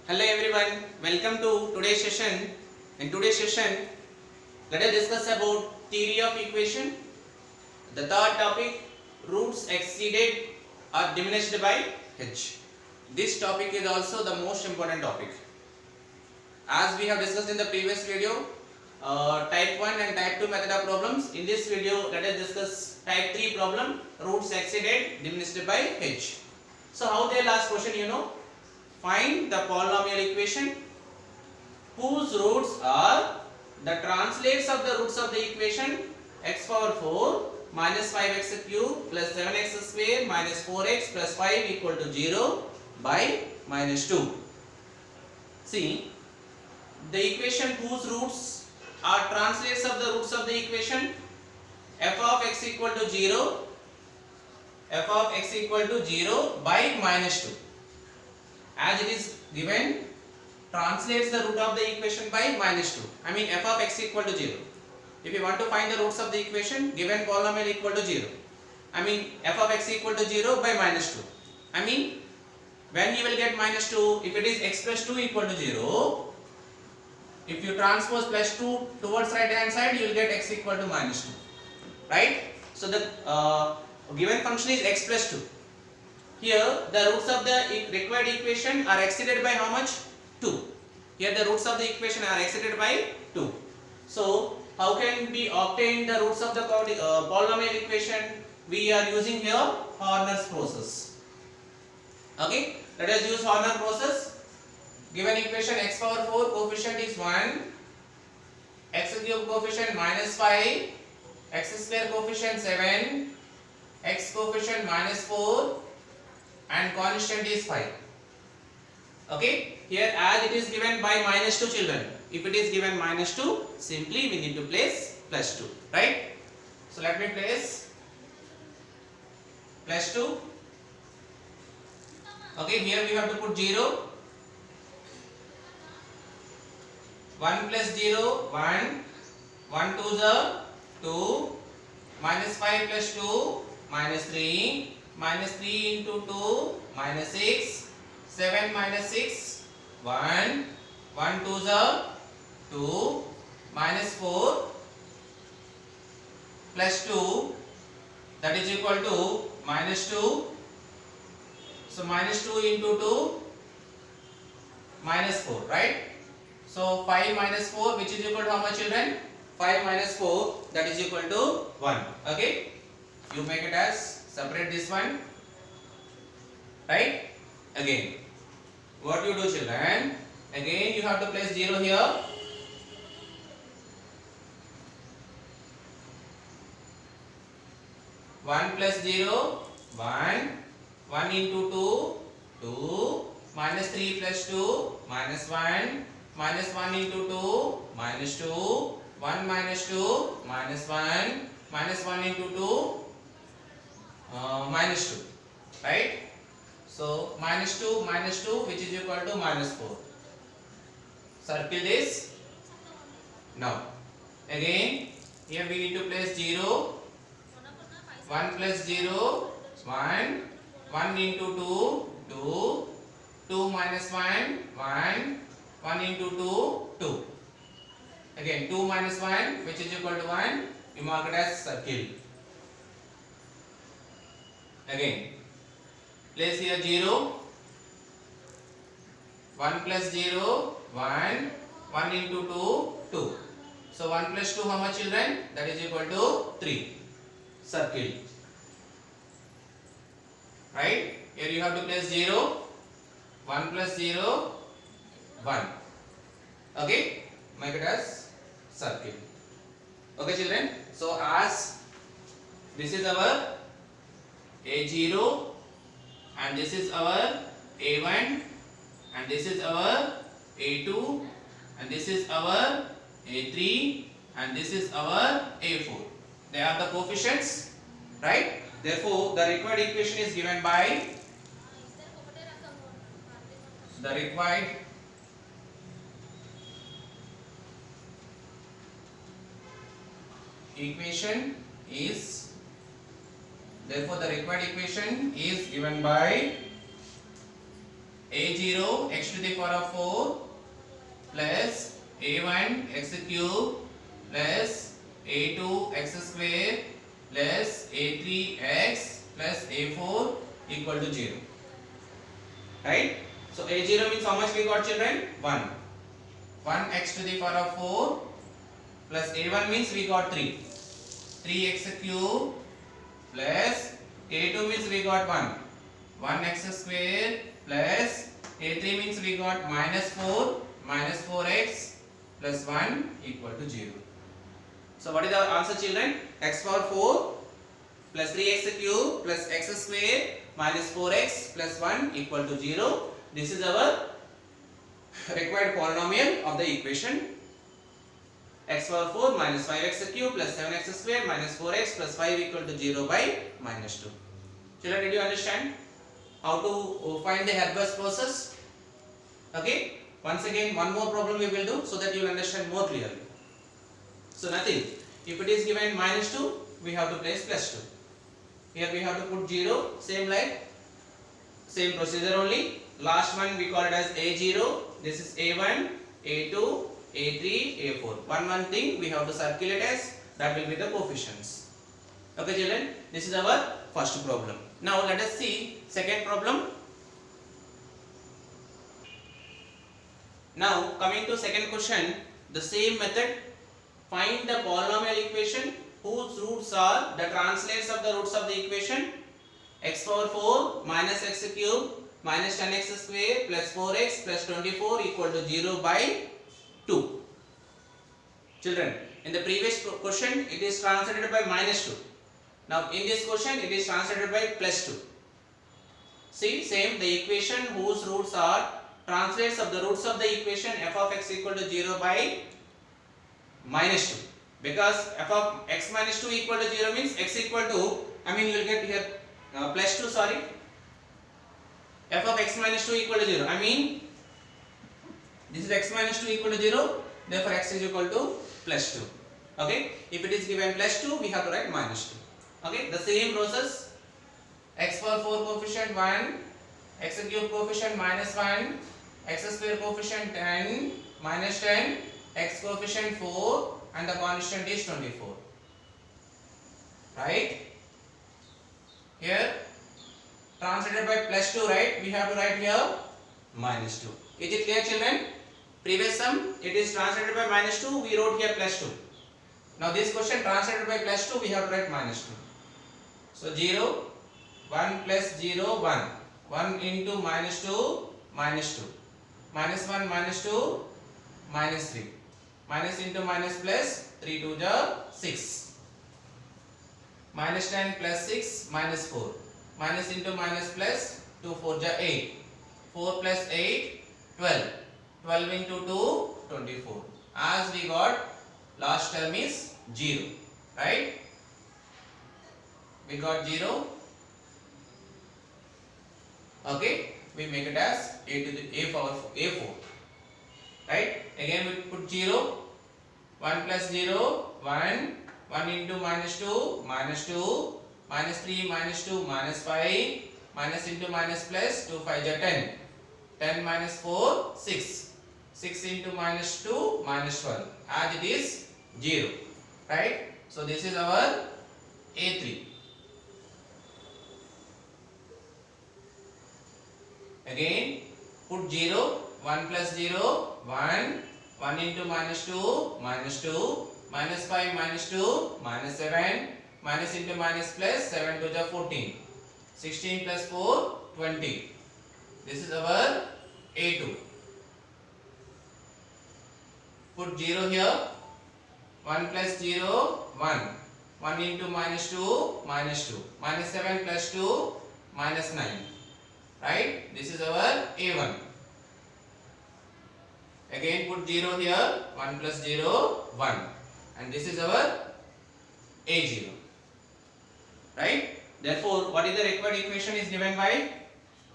Hello everyone, welcome to today's session. In today's session, let us discuss about theory of equation. The third topic, roots exceeded or diminished by h. This topic is also the most important topic. As we have discussed in the previous video, type 1 and type 2 method of problems. In this video, let us discuss type 3 problem, roots exceeded diminished by h. So how they last question you know? Find the polynomial equation whose roots are the translates of the roots of the equation x power 4 minus 5x cube plus 7x square minus 4x plus 5 equal to 0 by minus 2. See, the equation whose roots are translates of the roots of the equation f of x equal to 0, f of x equal to 0 by minus 2. As it is given, translates the root of the equation by minus 2. I mean f of x equal to 0. If you want to find the roots of the equation, given polynomial equal to 0. I mean f of x equal to 0 by minus 2. I mean when you will get minus 2, if it is x plus 2 equal to 0, if you transpose plus 2 towards right hand side, you will get x equal to minus 2. Right? So the given function is x plus 2. Here the roots of the required equation are exceeded by how much? 2. Here the roots of the equation are exceeded by 2. So how can we obtain the roots of the polynomial equation? We are using here Horner's process. Okay, let us use Horner process. Given equation x power 4 coefficient is 1, x cube coefficient minus 5, x square coefficient 7, x coefficient minus 4 and constant is 5. Okay, here as it is given by minus 2 children, if it is given minus 2, simply we need to place plus 2, right? So let me place plus 2. Okay, here we have to put 0. 1 plus 0, 1, 1 to the 2, minus 5 plus 2, minus 3, minus 3 into 2, minus 6, 7 minus 6, 1, 1 to the 2, minus 4, plus 2, that is equal to minus 2. So minus 2 into 2, minus 4, right? So 5 minus 4, which is equal to how much children? 5 minus 4, that is equal to 1. Okay, you make it as separate this one, right? Again, what you do children? Again you have to place 0 here. One plus 0, 1, 1 into 2, 2, minus 3 plus 2, minus 1, minus 1 into 2, minus 2, 1 minus 2, minus 1, minus 1 into 2, minus 2, right? So minus 2, which is equal to minus 4. Circle this. Now again here we need to place 0. 1 plus 0, 1, 1 into 2, 2, 2 minus 1, 1, 1 into 2, 2. Again 2 minus 1, which is equal to 1, you mark it as circle. Again place here 0, 1 plus 0, 1, 1 into 2, 2. So 1 plus 2 how much children? That is equal to 3. Circle. Right? Here you have to place 0, 1 plus 0, 1. Okay? Make it as circle. Okay children? So as this is our A0 and this is our A1 and this is our A2 and this is our A3 and this is our A4. They are the coefficients, right? Therefore, the required equation is given by the required equation is Therefore, the required equation is given by a0 x to the power of 4 plus a1 x cube plus a2 x square plus a3 x plus a4 equal to 0. Right? So a0 means how much we got, children? 1. 1 x to the power of 4 plus a1 means we got 3. 3x cube plus a2 means we got 1. 1x square plus a3 means we got minus 4 minus 4x plus 1 equal to 0. So what is the answer, children? X power 4 plus 3x cube plus x square minus 4x plus 1 equal to 0. This is our required polynomial of the equation. X power 4 minus 5x cube plus 7x square minus 4x plus 5 equal to 0 by minus 2. Children, did you understand how to find the Hilbert's process? Okay. Once again, one more problem we will do so that you will understand more clearly. So nothing. If it is given minus 2, we have to place plus 2. Here we have to put 0, same procedure only. Last one we call it as A0. This is A1, A2, A3, A4. One thing we have to circulate as, that will be the coefficients. Okay, children, this is our first problem. Now let us see second problem. Now coming to second question, the same method. Find the polynomial equation whose roots are the translates of the roots of the equation. X power 4 minus x cube minus 10x square plus 4x plus 24 equal to 0 by 2. Children, in the previous question it is translated by minus 2. Now in this question it is translated by plus 2. See, same, the equation whose roots are translates of the roots of the equation f of x equal to 0 by minus 2. Because f of x minus 2 equal to 0 means x equal to, you will get here plus 2, sorry. F of x minus 2 equal to 0. This is x minus 2 equal to 0. Therefore x is equal to plus 2. Okay. If it is given plus 2, we have to write minus 2. Okay. The same process. X power 4 coefficient 1. X cube coefficient minus 1. X square coefficient 10. Minus 10. X coefficient 4. And the constant is 24. Right? Here translated by plus 2, right? We have to write here minus 2. Is it clear, children? Previous sum it is translated by minus 2, we wrote here plus 2. Now this question translated by plus 2, we have to write minus 2. So 0, 1 plus 0, 1. 1 into minus 2, minus 2. Minus 1, minus 2, minus 3. Minus into minus plus, 3 to the 6. Minus 10 plus 6, minus 4. Minus into minus plus, 2 4 the 8. 4 plus 8, 12. 12 into 2, 24. As we got, last term is 0. Right? We got 0. Okay. We make it as a to the a power a4. Right? Again we put 0. 1 plus 0, 1. 1 into minus 2, minus 2. Minus 3, minus 2, minus 5. Minus into minus plus, 2 5 is 10. 10 minus 4, 6. 6 into minus 2, minus 12. As it is 0. Right? So this is our A3. Again put 0. 1 plus 0, 1. 1 into minus 2, minus 2. Minus 5, minus 2, minus 7. Minus into minus plus, 7 to the 14. 16 plus 4, 20. This is our A2. Put 0 here. 1 plus 0, 1. 1 into minus 2, minus 2. Minus 7 plus 2, minus 9. Right? This is our A1. Again put 0 here. 1 plus 0, 1. And this is our A0. Right? Therefore, what is the required equation is given by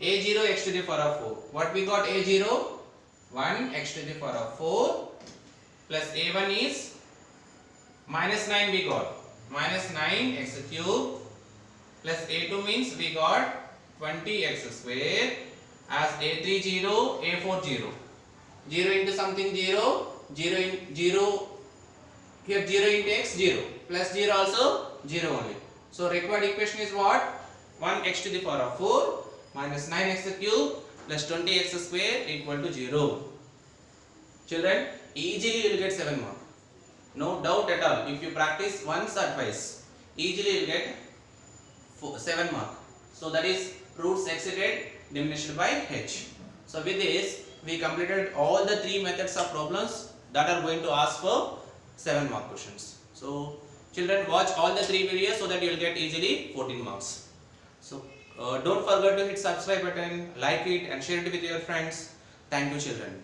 A0 x to the power of 4. What we got A0? 1 x to the power of 4 plus A1 is minus 9 we got. Minus 9 x cube plus A2 means we got 20 x square as A3 0, A4 0. 0 into something 0, 0 in 0, here 0 into x 0, plus 0 also 0 only. So required equation is what? 1x to the power of 4 minus 9x cube plus 20x square equal to 0. Children, easily you will get 7 mark. No doubt at all. If you practice once or twice, easily you will get 7 mark. So that is roots exceeded diminished by h. So with this we completed all the 3 methods of problems that are going to ask for 7 mark questions. So children, watch all the 3 videos so that you will get easily 14 marks. So don't forget to hit subscribe button, like it and share it with your friends. Thank you children.